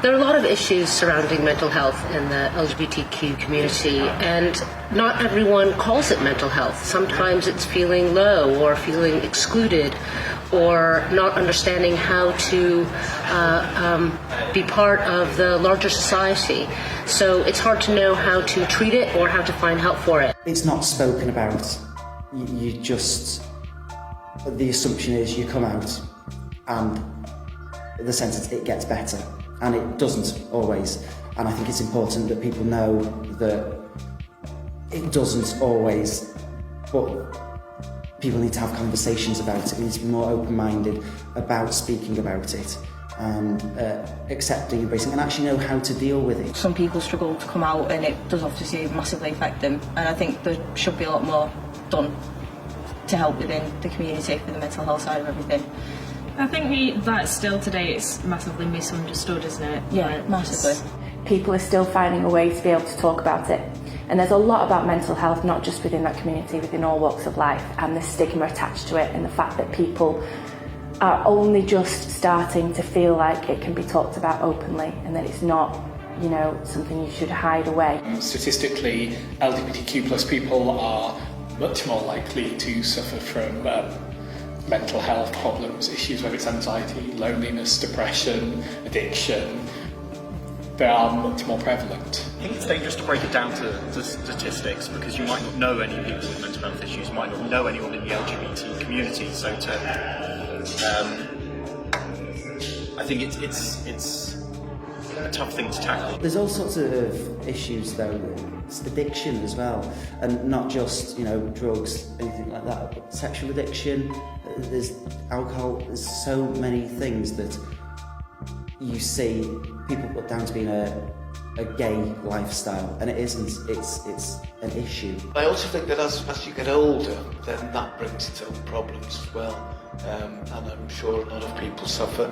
There are a lot of issues surrounding mental health in the LGBTQ community, and not everyone calls it mental health. Sometimes it's feeling low or feeling excluded or not understanding how to be part of the larger society. So it's hard to know how to treat it or how to find help for it. It's not spoken about. You just, the assumption is you come out and the sentence, it gets better. And it doesn't always. And I think it's important that people know that it doesn't always, but people need to have conversations about it. We need to be more open-minded about speaking about it and accepting, embracing, and actually know how to deal with it. Some people struggle to come out and it does obviously massively affect them, and I think there should be a lot more done to help within the community for the mental health side of everything. I think that still today it's massively misunderstood, isn't it? Yeah, massively. People are still finding a way to be able to talk about it. And there's a lot about mental health, not just within that community, within all walks of life, and the stigma attached to it, and the fact that people are only just starting to feel like it can be talked about openly, and that it's not, you know, something you should hide away. Statistically, LGBTQ plus people are much more likely to suffer from mental health problems, issues whether it's anxiety, loneliness, depression, addiction. They are much more prevalent. I think it's dangerous to break it down to statistics because you might not know any people with mental health issues, you might not know anyone in the LGBT community, so I think it's a tough thing to tackle. There's all sorts of issues though, it's addiction as well, and not just, you know, drugs, anything like that, but sexual addiction, there's alcohol, there's so many things that you see people put down to being a gay lifestyle, and it isn't, it's an issue. I also think that as you get older, then that brings its own problems as well. And I'm sure a lot of people suffer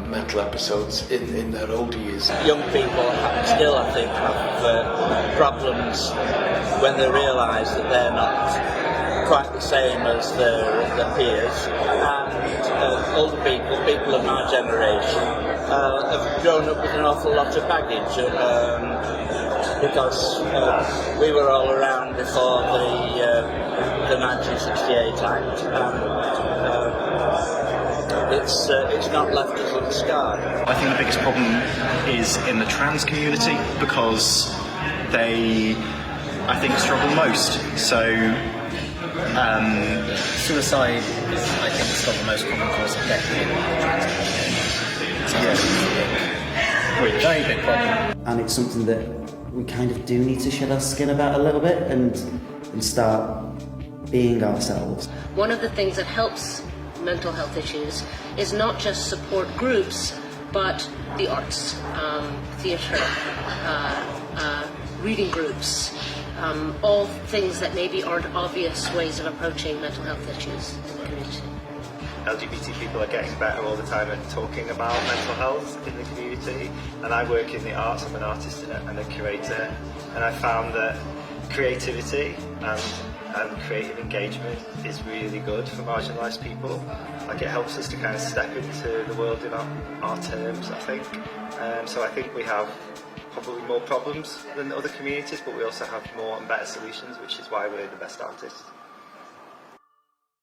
mental episodes in their older years. Young people still, I think, have problems when they realise that they're not quite the same as their peers, and older people of my generation have grown up with an awful lot of baggage because we were all around before the 1968 Act, and it's not left us unscarred. I think the biggest problem is in the trans community because they, I think, struggle most. So suicide is, I think, still the most common cause of death in the trans community. It's a very big problem. And it's something that we kind of do need to shed our skin about a little bit and start being ourselves. One of the things that helps mental health issues is not just support groups, but the arts, theatre, reading groups, all things that maybe aren't obvious ways of approaching mental health issues in the community. LGBT people are getting better all the time at talking about mental health in the community, and I work in the arts. I'm an artist and a curator, and I found that creativity and creative engagement is really good for marginalised people. Like, it helps us to kind of step into the world in our terms, I think. So I think we have probably more problems than other communities, but we also have more and better solutions, which is why we're the best artists.